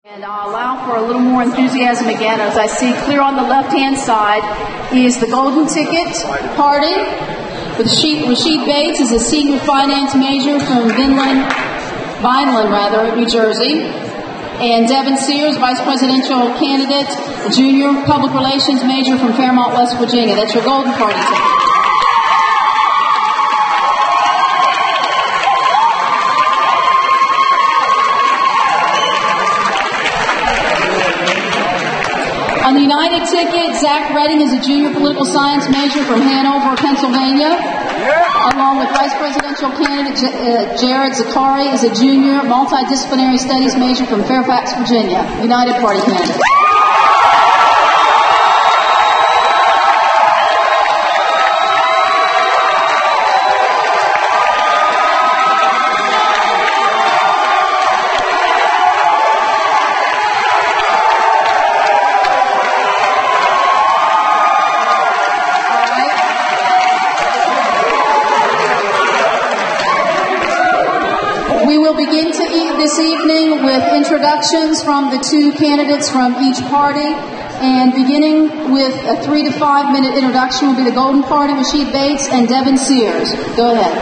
And I'll allow for a little more enthusiasm again. As I see clear on the left-hand side is the Golden Ticket Party with Rashid Bates is a senior finance major from Vineland, New Jersey. And Devin Sears, vice presidential candidate, a junior public relations major from Fairmont, West Virginia. That's your Golden Party ticket. On the United ticket, Zach Redding is a junior political science major from Hanover, Pennsylvania, along with vice presidential candidate Jared Zakari is a junior multidisciplinary studies major from Fairfax, Virginia, United Party candidate. Begin this evening with introductions from the two candidates from each party, and beginning with a 3 to 5 minute introduction will be the Golden Party, Rashid Bates and Devin Sears. Go ahead.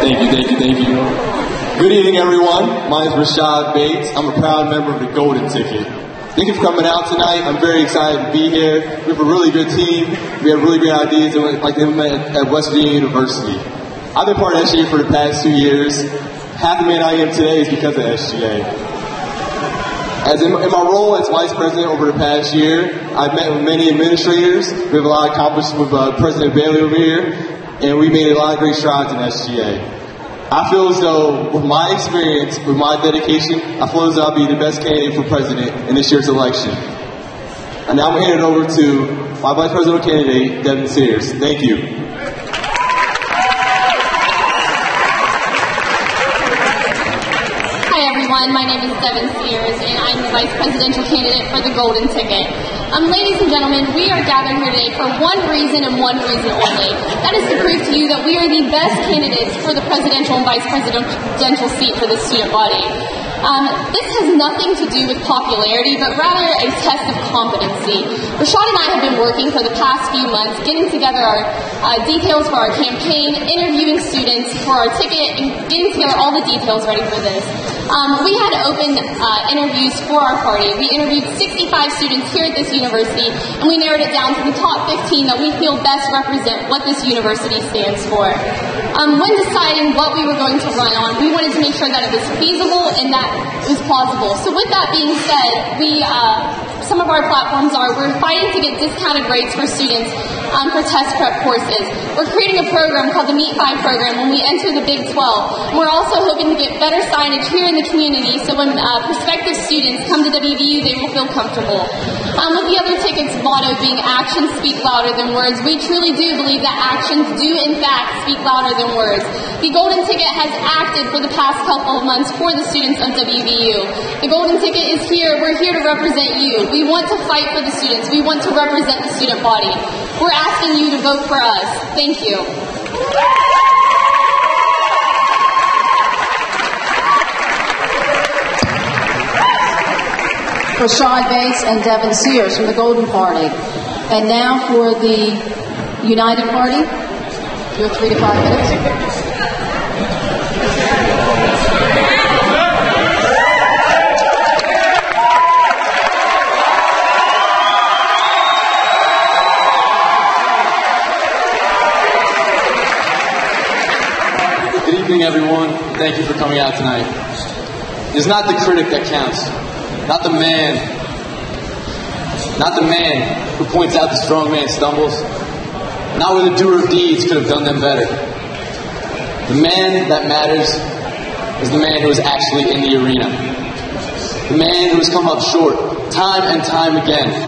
Thank you. Good evening, everyone. My name is Rashid Bates. I'm a proud member of the Golden Ticket. Thank you for coming out tonight. I'm very excited to be here. We have a really good team. We have really great ideas, and we'd like to implement at West Virginia University. I've been part of SGA for the past 2 years. Half the man I am today is because of SGA. As in my role as vice president over the past year, I've met with many administrators. We have a lot accomplished with President Bailey over here, and we made a lot of great strides in SGA. I feel as though, with my experience, with my dedication, I feel as though I'll be the best candidate for president in this year's election. And now I'm going to hand it over to my vice presidential candidate, Devin Sears. Thank you. My name is Devin Sears, and I'm the Vice Presidential candidate for the Golden Ticket. Ladies and gentlemen, we are gathered here today for one reason and one reason only. That is to prove to you that we are the best candidates for the presidential and vice presidential seat for the student body. This has nothing to do with popularity, but rather a test of competency. Rashad and I have been working for the past few months, getting together our details for our campaign, interviewing students for our ticket, and getting together all the details ready for this. We had open interviews for our party. We interviewed 65 students here at this university, and we narrowed it down to the top 15 that we feel best represent what this university stands for. When deciding what we were going to run on, we wanted to make sure that it was feasible and that it was plausible. So with that being said, some of our platforms we're fighting to get discounted rates for students for test prep courses. We're creating a program called the Meet 5 program when we enter the Big 12. We're also hoping to get better signage here in the community so when prospective students come to WVU, they will feel comfortable. With the other tickets' motto being actions speak louder than words, we truly do believe that actions do in fact speak louder than words. The Golden Ticket has acted for the past couple of months for the students of WVU. The Golden Ticket is here. We're here to represent you. We want to fight for the students. We want to represent the student body. We're asking you to vote for us. Thank you. Rashid Bates and Devin Sears from the Golden Party. And now for the United Party, your 3 to 5 minutes. Good evening, everyone. Thank you for coming out tonight. It's not the critic that counts. Not the man who points out the strong man stumbles. Not where the doer of deeds could have done them better. The man that matters is the man who is actually in the arena. The man who has come up short time and time again,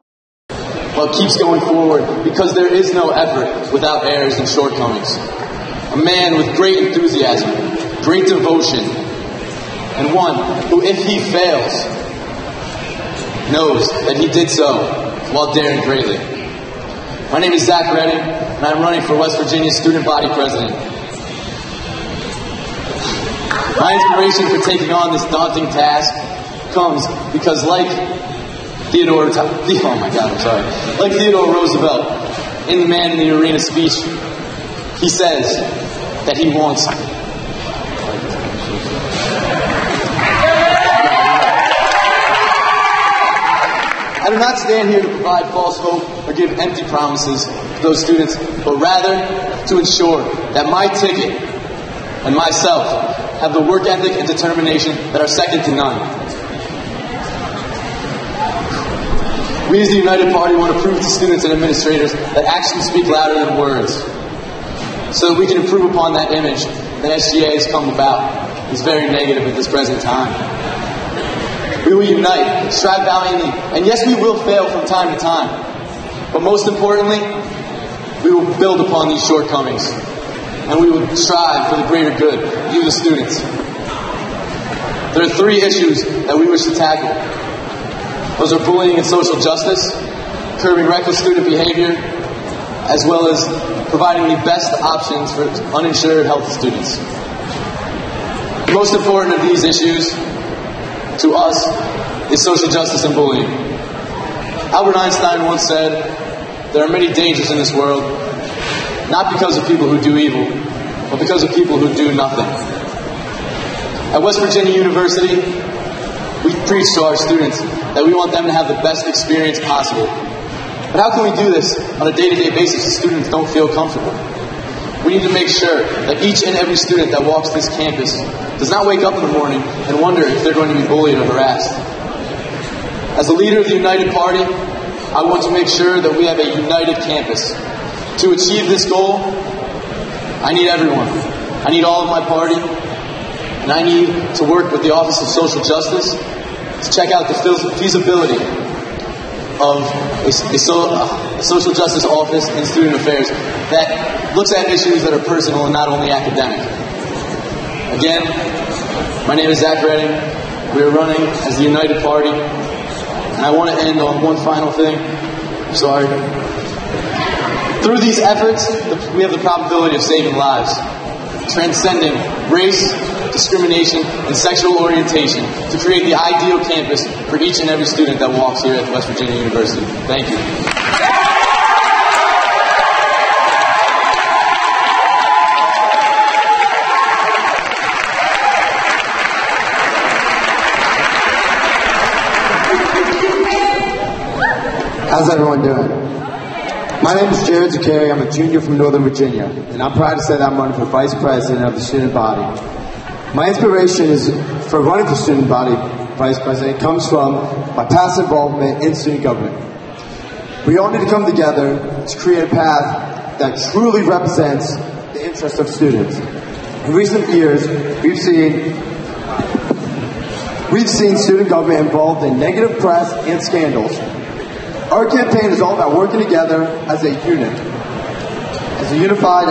but keeps going forward because there is no effort without errors and shortcomings. A man with great enthusiasm, great devotion, and one who, if he fails, knows that he did so while daring greatly. My name is Zach Redding, and I'm running for West Virginia Student Body President. My inspiration for taking on this daunting task comes because like Theodore Roosevelt, in the Man in the Arena speech, he says that he wants I do not stand here to provide false hope or give empty promises to those students, but rather to ensure that my ticket and myself have the work ethic and determination that are second to none. We as the United Party want to prove to students and administrators that actions speak louder than words, so that we can improve upon that image that SGA has come about. It's very negative at this present time. We will unite, strive valiantly, and yes, we will fail from time to time. But most importantly, we will build upon these shortcomings, and we will strive for the greater good, you the students. There are 3 issues that we wish to tackle. Those are bullying and social justice, curbing reckless student behavior, as well as providing the best options for uninsured healthy students. The most important of these issues to us is social justice and bullying. Albert Einstein once said, there are many dangers in this world, not because of people who do evil, but because of people who do nothing. At West Virginia University, we preach to our students that we want them to have the best experience possible. But how can we do this on a day-to-day basis if students don't feel comfortable? We need to make sure that each and every student that walks this campus does not wake up in the morning and wonder if they're going to be bullied or harassed. As a leader of the United Party, I want to make sure that we have a united campus. To achieve this goal, I need everyone. I need all of my party, and I need to work with the Office of Social Justice to check out the feasibility of a social justice office in student affairs that looks at issues that are personal and not only academic. Again, my name is Zach Redding. We are running as the United Party. And I want to end on one final thing. Sorry. Through these efforts, we have the probability of saving lives, transcending race, discrimination, and sexual orientation to create the ideal campus for each and every student that walks here at West Virginia University. Thank you. How's everyone doing? My name is Jared Zakari. I'm a junior from Northern Virginia, and I'm proud to say that I'm running for Vice President of the student body. My inspiration for running for student body Vice President comes from my past involvement in student government. We all need to come together to create a path that truly represents the interests of students. In recent years, we've seen student government involved in negative press and scandals. Our campaign is all about working together as a unit, as a unified,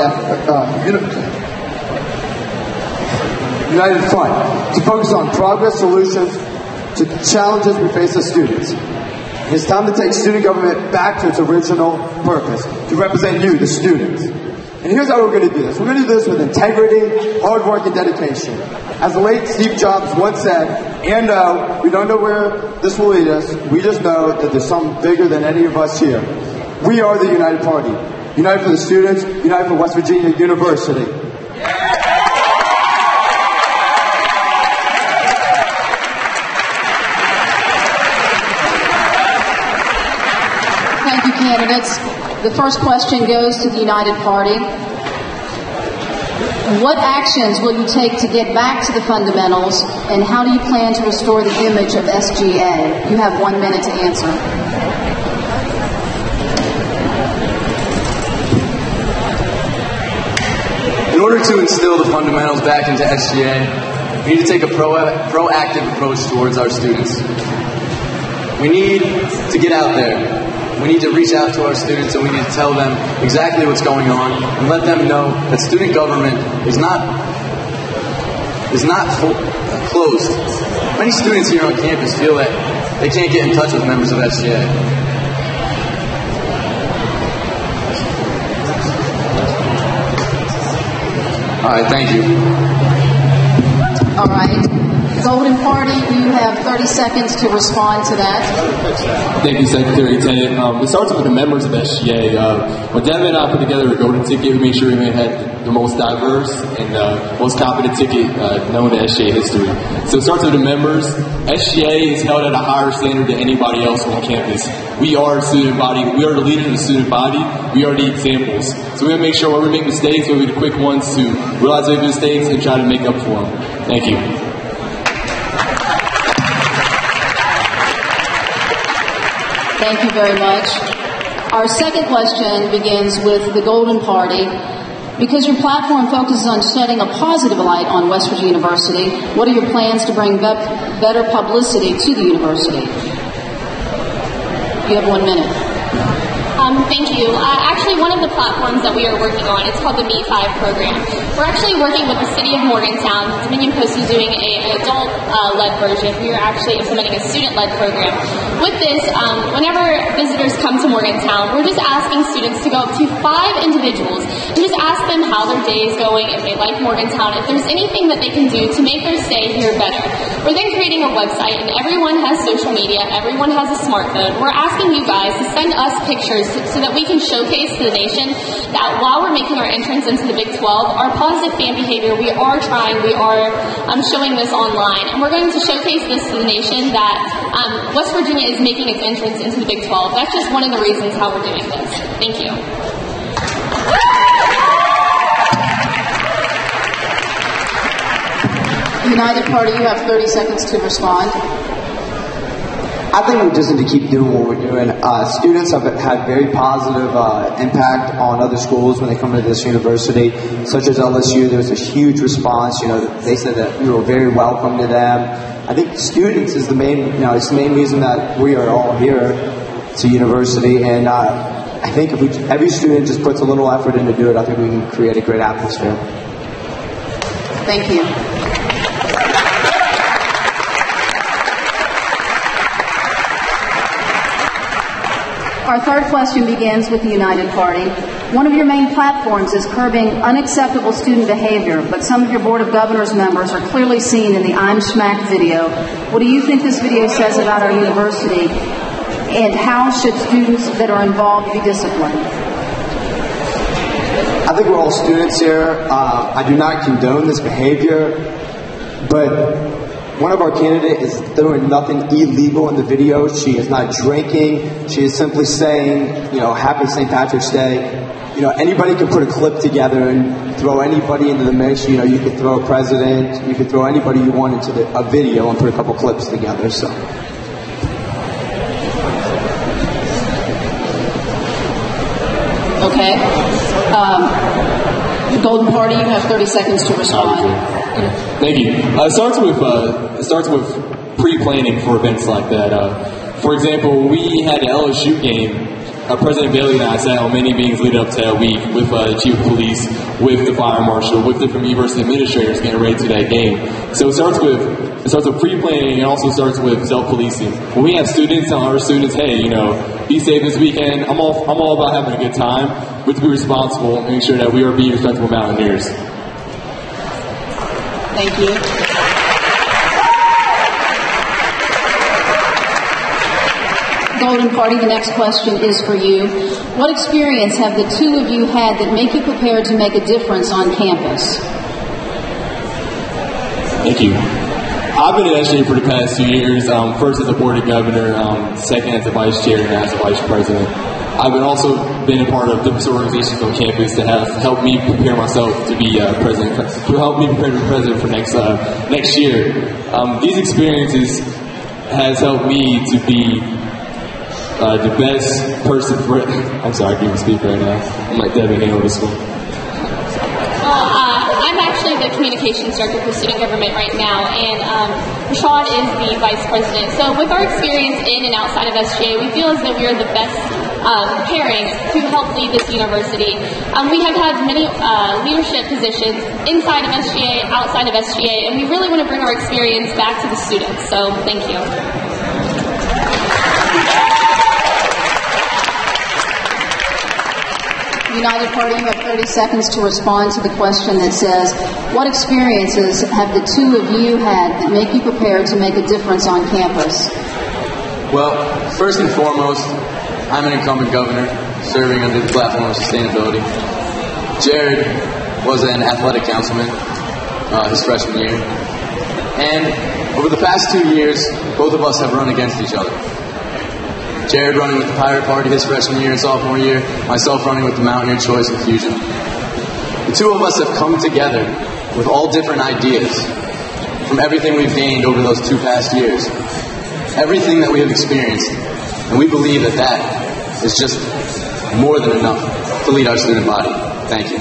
united front, to focus on progress solutions to challenges we face as students. It's time to take student government back to its original purpose, to represent you, the students. And here's how we're going to do this. We're going to do this with integrity, hard work, and dedication. As the late Steve Jobs once said, and no, we don't know where this will lead us. We just know that there's something bigger than any of us here. We are the United Party. United for the students, united for West Virginia University. Thank you, candidates. The first question goes to the United Party. What actions will you take to get back to the fundamentals, and how do you plan to restore the image of SGA? You have 1 minute to answer. In order to instill the fundamentals back into SGA, we need to take a proactive approach towards our students. We need to get out there. We need to reach out to our students, and we need to tell them exactly what's going on and let them know that student government is not closed. Many students here on campus feel that they can't get in touch with members of SGA. All right, thank you. All right. Golden Party, you have 30 seconds to respond to that. Thank you, Secretary Tennant. It starts with the members of SGA. When Devin and I put together a Golden Ticket, we made sure we had the most diverse and most competent ticket known to SGA history. So it starts with the members. SGA is held at a higher standard than anybody else on campus. We are a student body. We are the leaders of the student body. We are the examples. So we have to make sure when we make mistakes, we'll be the quick ones to realize we make mistakes and try to make up for them. Thank you. Thank you very much. Our second question begins with the Golden Party. Because your platform focuses on shedding a positive light on West Virginia University, what are your plans to bring better publicity to the university? You have 1 minute. Thank you. Actually, one of the platforms that we are working on, it's called the Meet 5 program. We're actually working with the City of Morgantown. Dominion Post is doing an adult-led version. We are actually implementing a student-led program. With this, whenever visitors come to Morgantown, we're just asking students to go up to 5 individuals and just ask them how their day is going, if they like Morgantown, if there's anything that they can do to make their stay here better. We're then creating a website, and everyone has social media, everyone has a smartphone. We're asking you guys to send us pictures so that we can showcase to the nation that while we're making our entrance into the Big 12, our positive fan behavior, we are trying, we are showing this online. And we're going to showcase this to the nation that West Virginia is making its entrance into the Big 12. That's just one of the reasons how we're doing this. Thank you. United Party, you have 30 seconds to respond. I think we just need to keep doing what we're doing. Students have had very positive impact on other schools when they come to this university, such as LSU. There was a huge response. They said that we were very welcome to them. I think students is the main, it's the main reason that we are all here to university. And I think if every student just puts a little effort in to do it, I think we can create a great atmosphere. Thank you. Our third question begins with the United Party. One of your main platforms is curbing unacceptable student behavior, but some of your Board of Governors members are clearly seen in the I'm Smacked video. What do you think this video says about our university, and how should students that are involved be disciplined? I think we're all students here. I do not condone this behavior, but one of our candidates is doing nothing illegal in the video. She is not drinking. She is simply saying, Happy St. Patrick's Day. Anybody can put a clip together and throw anybody into the mix. You could throw a president. You could throw anybody you want into a video and put a couple clips together. So. Okay. The Golden Party, you have 30 seconds to respond. Thank you. It starts with pre-planning for events like that. For example, when we had an LSU game, President Bailey and I sat on many meetings leading up to that week with the chief of police, with the fire marshal, with different university administrators getting ready to that game. So it starts with pre-planning, and also starts with self-policing. When we have students tell other students, hey, be safe this weekend. I'm all about having a good time. We have to be responsible and make sure that we are being respectable mountaineers. Thank you. Golden Party, the next question is for you. What experience have the two of you had that make you prepared to make a difference on campus? Thank you. I've been at SGA for the past 2 years, first as a board of governor, second as a vice chair, and as a vice president. I've also been a part of different organizations on campus that have helped me prepare myself to be president, to help me prepare to be president for next year. These experiences has helped me to be the best person for. I'm sorry, I can't even speak right now. I'm like Devin handle this one. I'm actually the communications director for student government right now, and Rashad is the vice president. So with our experience in and outside of SGA, we feel as though we are the best pairing to help lead this university. We have had many leadership positions inside of SGA, outside of SGA, and we really want to bring our experience back to the students. So thank you. United Party, you have 30 seconds to respond to the question that says, what experiences have the two of you had that make you prepared to make a difference on campus? Well, first and foremost, I'm an incumbent governor serving under the platform of sustainability. Jared was an athletic councilman his freshman year. And over the past 2 years, both of us have run against each other. Jared running with the Pirate Party his freshman year and sophomore year, myself running with the Mountaineer Choice and Fusion. The two of us have come together with all different ideas from everything we've gained over those 2 past years. Everything that we have experienced, and we believe that that is just more than enough to lead our student body. Thank you.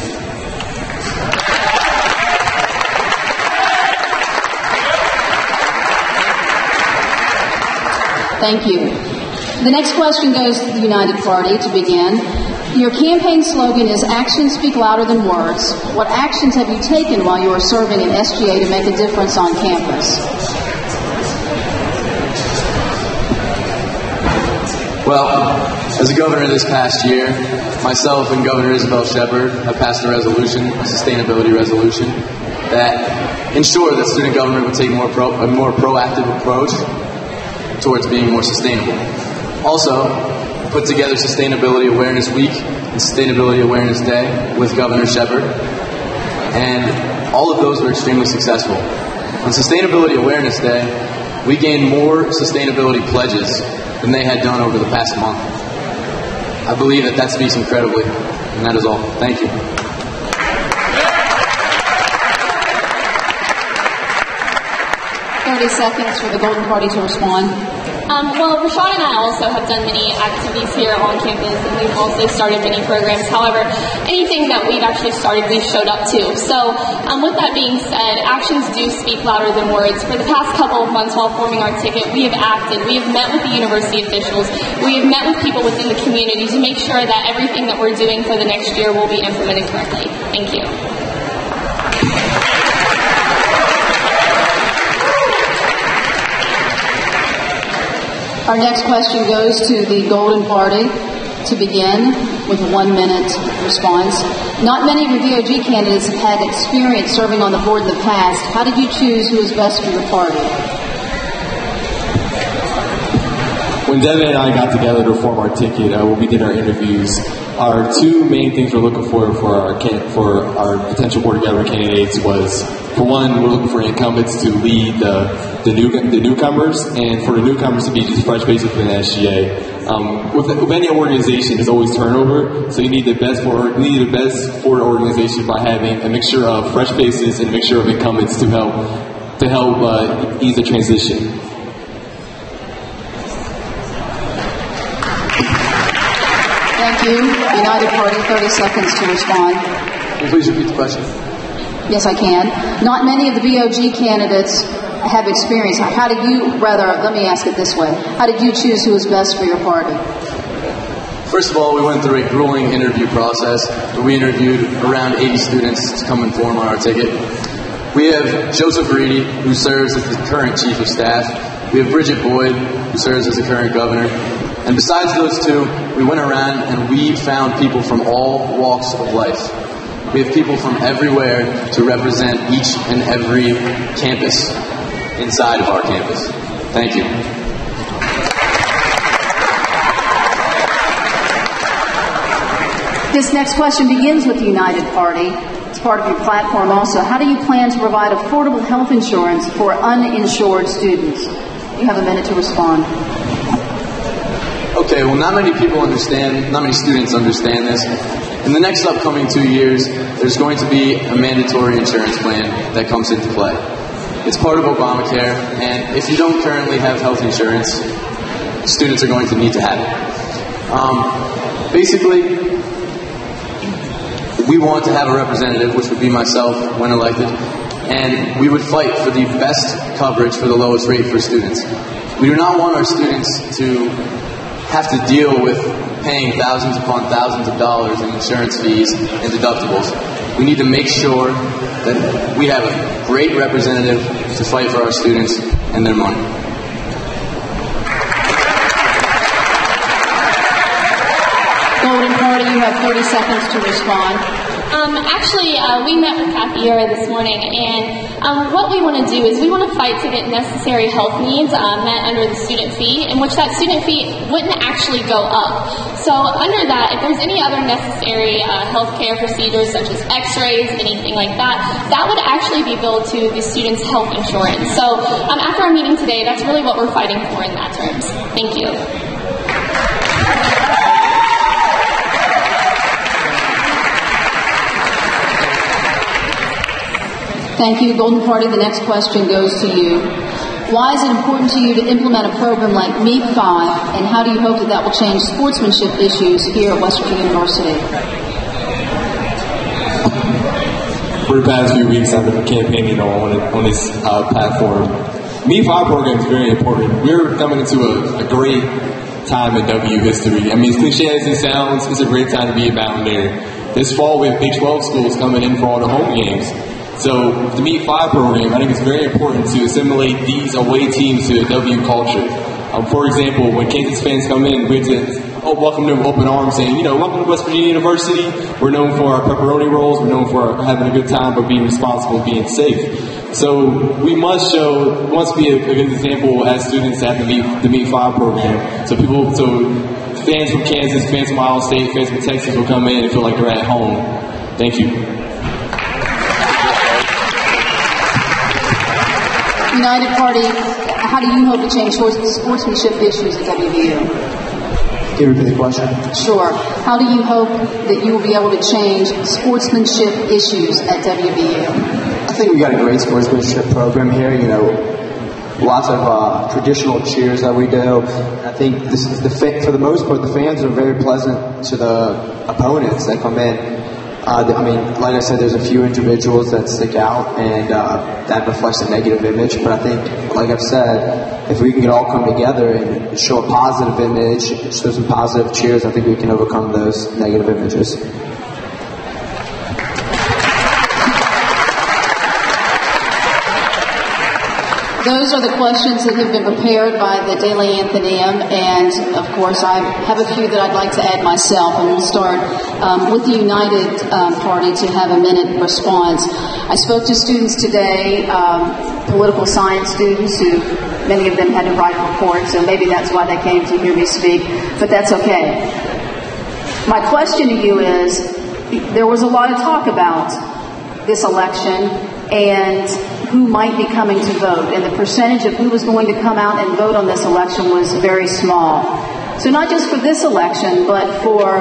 Thank you. The next question goes to the United Party to begin. Your campaign slogan is "Actions speak louder than words." What actions have you taken while you were serving in SGA to make a difference on campus? Well, as a governor this past year, myself and Governor Isabel Shepard have passed a resolution, a sustainability resolution, that ensured that student government would take a more proactive approach towards being more sustainable. Also, put together Sustainability Awareness Week and Sustainability Awareness Day with Governor Shepard, and all of those were extremely successful. On Sustainability Awareness Day, we gained more sustainability pledges than they had done over the past month. I believe that that speaks incredibly, and that is all. Thank you. 30 seconds for the Golden Party to respond. Well, Rashad and I also have done many activities here on campus, and we've also started many programs. However, anything that we've actually started, we've showed up to. So, with that being said, actions do speak louder than words. For the past couple of months while forming our ticket, we have acted. We have met with the university officials. We have met with people within the community to make sure that everything that we're doing for the next year will be implemented correctly. Thank you. Our next question goes to the Golden Party to begin with a 1-minute response. Not many of your VOG candidates have had experience serving on the board in the past. How did you choose who is best for your party? When Devin and I got together to form our ticket, when we did our interviews, our 2 main things we're looking for our potential board of government candidates was, for one, we're looking for incumbents to lead the newcomers, and for the newcomers to be just fresh faces within SGA. With any organization, there's always turnover, so you need the best for the organization by having a mixture of fresh faces and a mixture of incumbents to help ease the transition. Thank you. United Party, 30 seconds to respond. Can you please repeat the question? Yes, I can. Not many of the VOG candidates have experience. Let me ask it this way. How did you choose who was best for your party? First of all, we went through a grueling interview process where we interviewed around 80 students to come and form on our ticket. We have Joseph Reedy, who serves as the current Chief of Staff. We have Bridget Boyd, who serves as the current governor. And besides those 2, we went around and we found people from all walks of life. We have people from everywhere to represent each and every campus inside of our campus. Thank you. This next question begins with the United Party. It's part of your platform also. How do you plan to provide affordable health insurance for uninsured students? You have a minute to respond. Okay, well, not many students understand this. In the next upcoming 2 years, there's going to be a mandatory insurance plan that comes into play. It's part of Obamacare, and if you don't currently have health insurance, students are going to need to have it. Basically, we want to have a representative, which would be myself when elected, and we would fight for the best coverage for the lowest rate for students. We do not want our students to have to deal with paying thousands upon thousands of dollars in insurance fees and deductibles. We need to make sure that we have a great representative to fight for our students and their money. Golden Party, you you have 30 seconds to respond. We met with Kathy this morning, and what we want to do is we want to fight to get necessary health needs met under the student fee, in which that student fee wouldn't actually go up. So under that, if there's any other necessary health care procedures such as x-rays, anything like that, that would actually be billed to the student's health insurance. So after our meeting today, that's really what we're fighting for in that terms. Thank you. Thank you. Golden Party, the next question goes to you. Why is it important to you to implement a program like MEEP 5, and how do you hope that will change sportsmanship issues here at West Virginia University? For the past few weeks, I've been campaigning on this platform. MEEP 5 program is very important. We're coming into a great time in W history. I mean, as cliche as it sounds, it's a great time to be a Mountaineer. This fall, we have Big 12 schools coming in for all the home games. So the MEEP 5 program, I think it's very important to assimilate these away teams to W culture. For example, when Kansas fans come in, we have to welcome them with open arms, saying, welcome to West Virginia University. We're known for our pepperoni rolls. We're known for having a good time, but being responsible, being safe. So we must be a good example as students at the MEEP 5 program. So fans from Kansas, fans from Ohio State, fans from Texas will come in and feel like they're at home. Thank you. United Party, how do you hope to change sportsmanship issues at WVU? Can you repeat the question? Sure. How do you hope that you will be able to change sportsmanship issues at WVU? I think we got a great sportsmanship program here. Lots of traditional cheers that we do. I think this is for the most part, the fans are very pleasant to the opponents that come in. Like I said, there's a few individuals that stick out, and that reflects a negative image. But I think, like I've said, if we can all come together and show a positive image, show some positive cheers, I think we can overcome those negative images. Those are the questions that have been prepared by the Daily Athenaeum, and of course I have a few that I'd like to add myself, and we'll start with the United Party to have a minute response. I spoke to students today, political science students, who many of them had to write reports, so maybe that's why they came to hear me speak, but that's okay. My question to you is, there was a lot of talk about this election and who might be coming to vote, and the percentage of who was going to come out and vote on this election was very small. So not just for this election, but for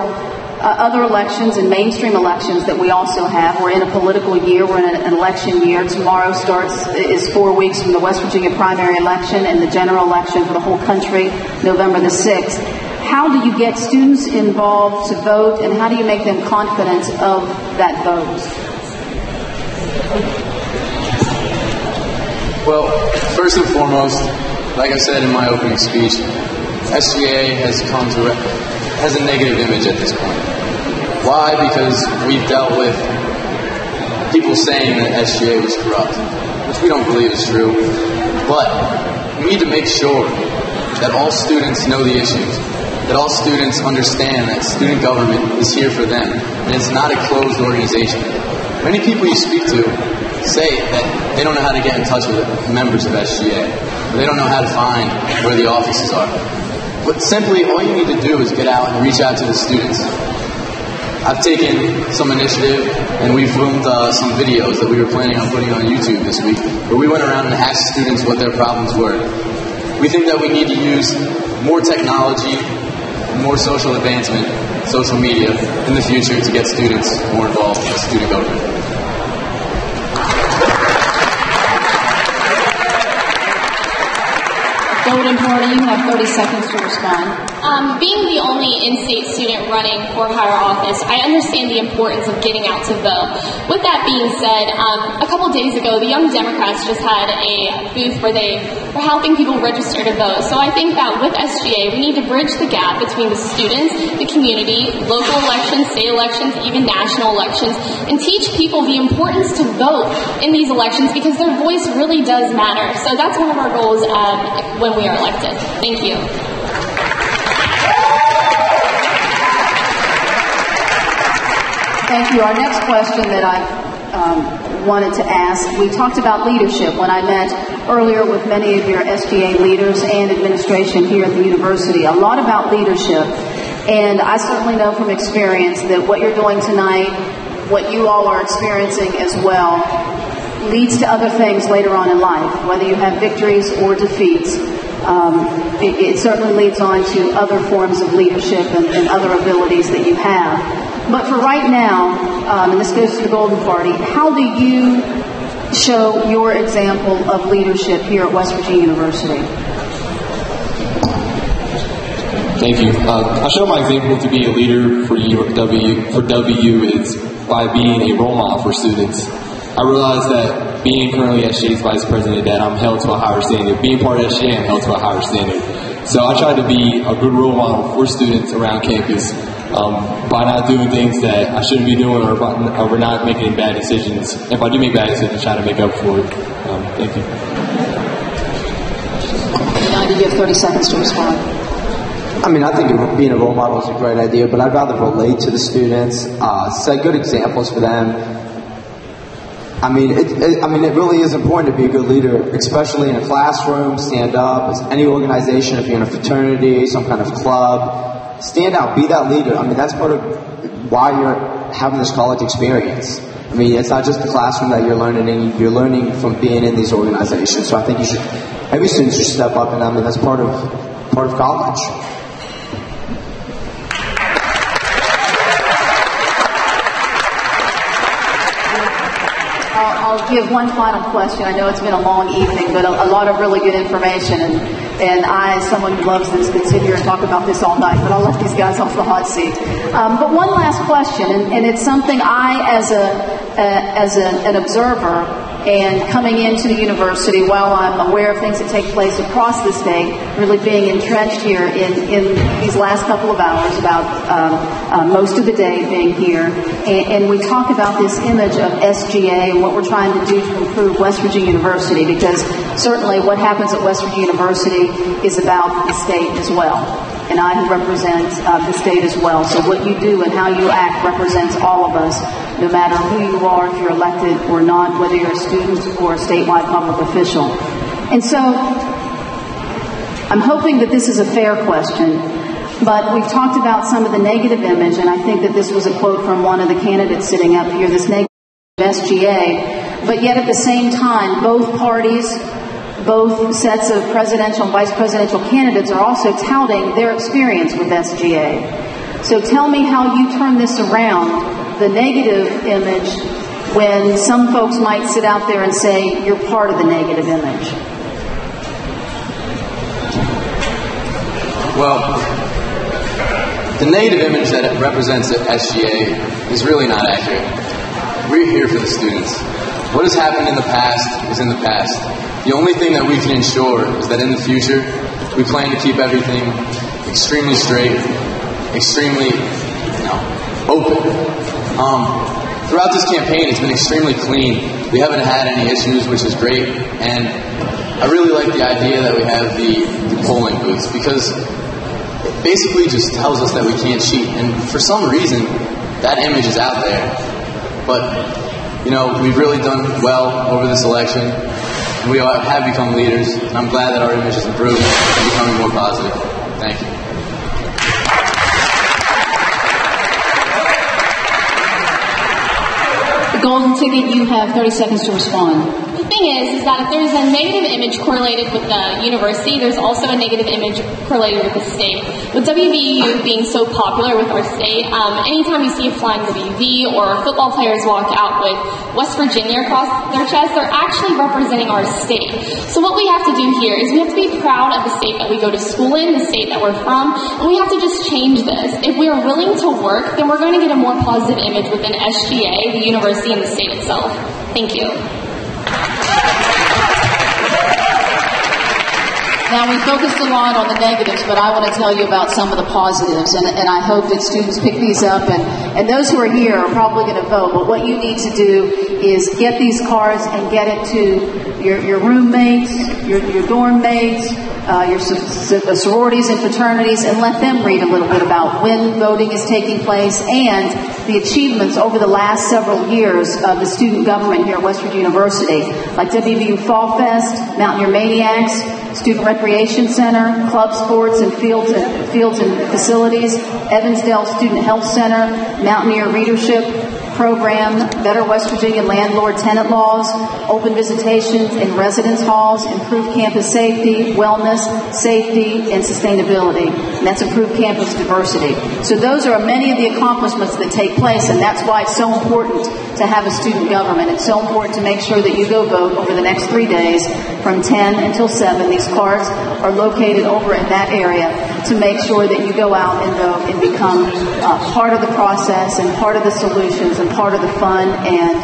other elections and mainstream elections that we also have. We're in a political year. We're in an election year. Tomorrow is 4 weeks from the West Virginia primary election and the general election for the whole country, November the 6th. How do you get students involved to vote, and how do you make them confident of that vote? Well, first and foremost, like I said in my opening speech, SGA has a negative image at this point. Why? Because we've dealt with people saying that SGA was corrupt, which we don't believe is true. But we need to make sure that all students know the issues, that all students understand that student government is here for them, and it's not a closed organization. Many people you speak to say that they don't know how to get in touch with members of SGA. They don't know how to find where the offices are. But simply, all you need to do is get out and reach out to the students. I've taken some initiative, and we filmed some videos that we were planning on putting on YouTube this week, where we went around and asked students what their problems were. We think that we need to use more technology, more social advancement, social media in the future to get students more involved in student government. Golden Party, you have 30 seconds to respond. Being the only in-state student running for higher office, I understand the importance of getting out to vote. With that being said, a couple days ago, the Young Democrats just had a booth where they were helping people register to vote. So I think that with SGA, we need to bridge the gap between the students, the community, local elections, state elections, even national elections, and teach people the importance to vote in these elections because their voice really does matter. So that's one of our goals when we are elected. Thank you. Thank you. Our next question that I wanted to ask, we talked about leadership when I met earlier with many of your SGA leaders and administration here at the university. A lot about leadership. And I certainly know from experience that what you're doing tonight, what you all are experiencing as well, leads to other things later on in life, whether you have victories or defeats. It certainly leads on to other forms of leadership and other abilities that you have. But for right now, and this goes to the Golden Party, how do you show your example of leadership here at West Virginia University? Thank you. I show my example to be a leader for W is by being a role model for students. I realize that being currently SGA's vice president, that I'm held to a higher standard. Being part of SGA, I'm held to a higher standard. So I try to be a good role model for students around campus by not doing things that I shouldn't be doing or we're not making bad decisions. If I do make bad decisions, try to make up for it. Thank you. Now you have 30 seconds to respond. I mean, I think being a role model is a great idea, but I'd rather relate to the students, set good examples for them. I mean, it really is important to be a good leader, especially in a classroom. Stand up. As any organization, if you're in a fraternity, some kind of club, stand out. Be that leader. I mean, that's part of why you're having this college experience. I mean, it's not just the classroom that you're learning in. You're learning from being in these organizations. So I think every student should step up, and I mean, that's part of college. I'll give one final question. I know it's been a long evening, but a lot of really good information. And I, as someone who loves this, could sit here and talk about this all night, but I'll let these guys off the hot seat. But one last question, and it's something I, as an observer, and coming into the university, while I'm aware of things that take place across the state, really being entrenched here in these last couple of hours, about most of the day being here, and we talk about this image of SGA and what we're trying to do to improve West Virginia University, because certainly what happens at West Virginia University is about the state as well. And I represent the state as well. So what you do and how you act represents all of us, no matter who you are, if you're elected or not, whether you're a student or a statewide public official. And so I'm hoping that this is a fair question, but we've talked about some of the negative image, and I think that this was a quote from one of the candidates sitting up here, this negative SGA, but yet at the same time, both parties, both sets of presidential and vice presidential candidates are also touting their experience with SGA. So tell me how you turn this around, the negative image, when some folks might sit out there and say you're part of the negative image. Well, the negative image that represents the SGA is really not accurate. We're here for the students. What has happened in the past is in the past. The only thing that we can ensure is that in the future, we plan to keep everything extremely straight, extremely open. Throughout this campaign, it's been extremely clean. We haven't had any issues, which is great. And I really like the idea that we have the polling booths, because it basically just tells us that we can't cheat. And for some reason, that image is out there. But, we've really done well over this election. We have become leaders, and I'm glad that our image has improved and becoming more positive. Thank you. The Golden Ticket, you have 30 seconds to respond. The thing is that if there's a negative image correlated with the university, there's also a negative image correlated with the state. With WVU being so popular with our state, anytime you see a flying WV or football players walk out with West Virginia across their chest, they're actually representing our state. So what we have to do here is we have to be proud of the state that we go to school in, the state that we're from, and we have to just change this. If we are willing to work, then we're going to get a more positive image within SGA, the university, and the state itself. Thank you. Now, we focused a lot on the negatives, but I want to tell you about some of the positives, and I hope that students pick these up, and those who are here are probably going to vote, but what you need to do is get these cards and get it to your roommates, your dorm mates, your sororities and fraternities, and let them read a little bit about when voting is taking place and the achievements over the last several years of the student government here at West Virginia University, like WVU Fall Fest, Mountaineer Maniacs, Student Recreation Center, club sports and fields and facilities, Evansdale Student Health Center, Mountaineer Readership Program, Better West Virginia Landlord-Tenant Laws, open visitations in residence halls, improved campus safety, wellness, safety, and sustainability. And that's improved campus diversity. So those are many of the accomplishments that take place, and that's why it's so important to have a student government. It's so important to make sure that you go vote over the next 3 days from 10 until 7. These cards are located over in that area to make sure that you go out and vote and become part of the process and part of the solutions and part of the fun and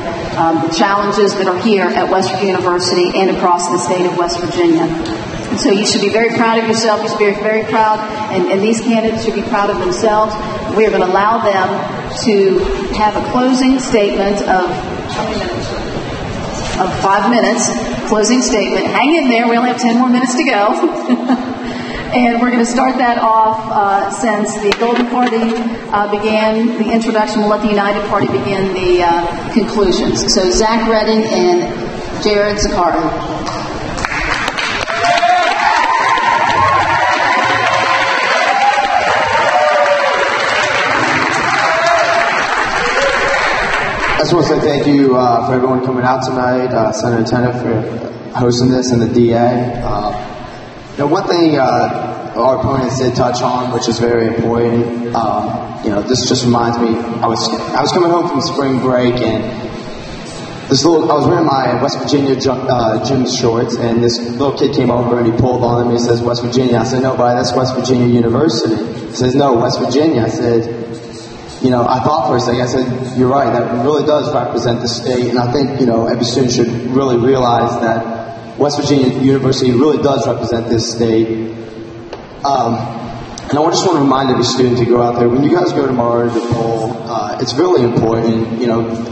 the challenges that are here at West Virginia University and across the state of West Virginia. And so you should be very proud of yourself. You should be very proud, and these candidates should be proud of themselves. We are going to allow them to have a closing statement of 5 minutes, closing statement. Hang in there. We only have 10 more minutes to go. And we're going to start that off since the Golden Party began the introduction. We'll let the United Party begin the conclusions. So Zach Redding and Jared Zakari. I just want to say thank you for everyone coming out tonight, Senator Tennant for hosting this, and the DA. One thing our opponents did touch on, which is very important, this just reminds me, I was coming home from spring break, and I was wearing my West Virginia gym shorts, and this little kid came over and he pulled on me and says, West Virginia. I said, no, buddy, that's West Virginia University. He says, no, West Virginia. I said, I thought for a second, I said, you're right, that really does represent the state, and I think, every student should really realize that West Virginia University really does represent this state. And I just want to remind every student to go out there, when you guys go tomorrow to the poll, it's really important.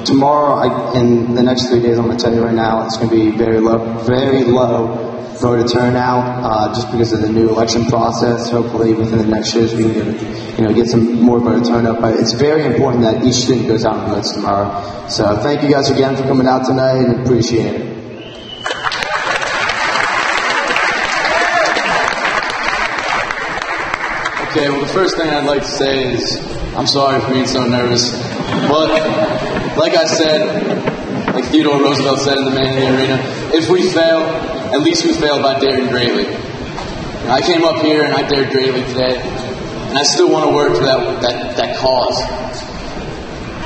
Tomorrow, in the next 3 days, I'm going to tell you right now, it's going to be very low voter turnout, just because of the new election process. Hopefully within the next years we can get some more voter turnout, but it's very important that each student goes out and votes tomorrow. So thank you guys again for coming out tonight, and appreciate it. Okay, well, the first thing I'd like to say is I'm sorry for being so nervous, but like I said, like Theodore Roosevelt said in the Man in the Arena, if we fail, at least we failed by daring greatly. And I came up here and I dared greatly today, and I still want to work for that cause.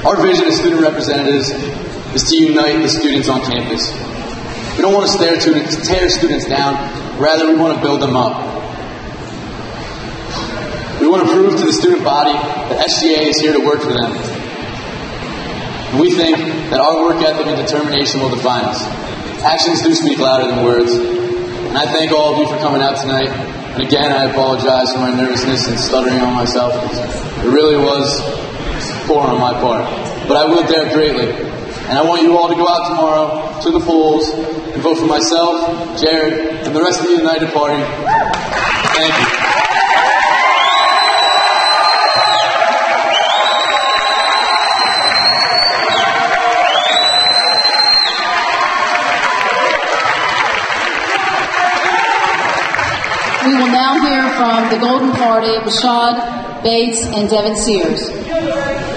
Our vision as student representatives is to unite the students on campus. We don't want to tear students down, rather we want to build them up. We want to prove to the student body that SGA is here to work for them. And we think that our work ethic and determination will define us. Actions do speak louder than words. And I thank all of you for coming out tonight. And again, I apologize for my nervousness and stuttering on myself. It really was poor on my part. But I will dare greatly. And I want you all to go out tomorrow to the polls and vote for myself, Jared, and the rest of the United Party. Thank you. We will now hear from the Golden Party, Rashad Bates and Devin Sears.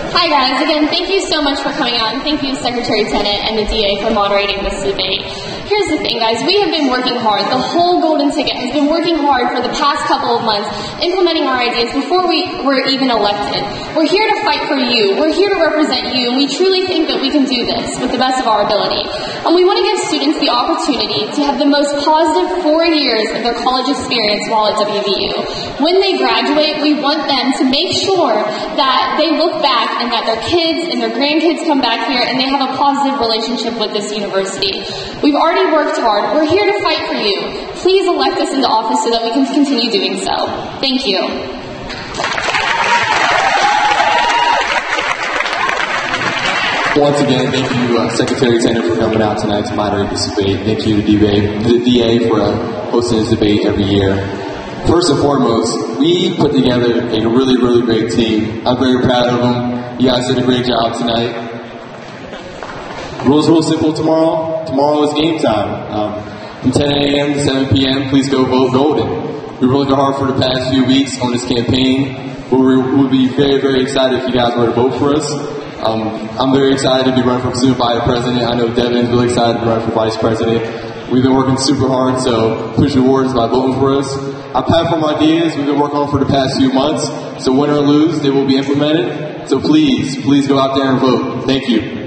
Hi guys, again, thank you so much for coming out, and thank you Secretary Tennant and the DA for moderating this debate. Here's the thing, guys, we have been working hard. The whole Golden Ticket has been working hard for the past couple of months, implementing our ideas before we were even elected. We're here to fight for you. We're here to represent you, and we truly think that we can do this with the best of our ability. And we want to give students the opportunity to have the most positive 4 years of their college experience while at WVU. When they graduate, we want them to make sure that they look back and that their kids and their grandkids come back here and they have a positive relationship with this university. We've already worked hard. We're here to fight for you. Please elect us into office so that we can continue doing so. Thank you. Once again, thank you, Secretary Tanner, for coming out tonight to moderate this debate. Thank you to the DA for hosting this debate every year. First and foremost, we put together a really, really great team. I'm very proud of them. You guys did a great job tonight. Rules real simple tomorrow. Tomorrow is game time. From 10 a.m. to 7 p.m., please go vote Golden. We really worked hard for the past few weeks on this campaign. We would be very, very excited if you guys were to vote for us. I'm very excited to be running for student vice president. I know Devin's really excited to be running for vice president. We've been working super hard, so push your words by voting for us. Our platform ideas we've been working on for the past few months, so win or lose, they will be implemented. So please go out there and vote. Thank you.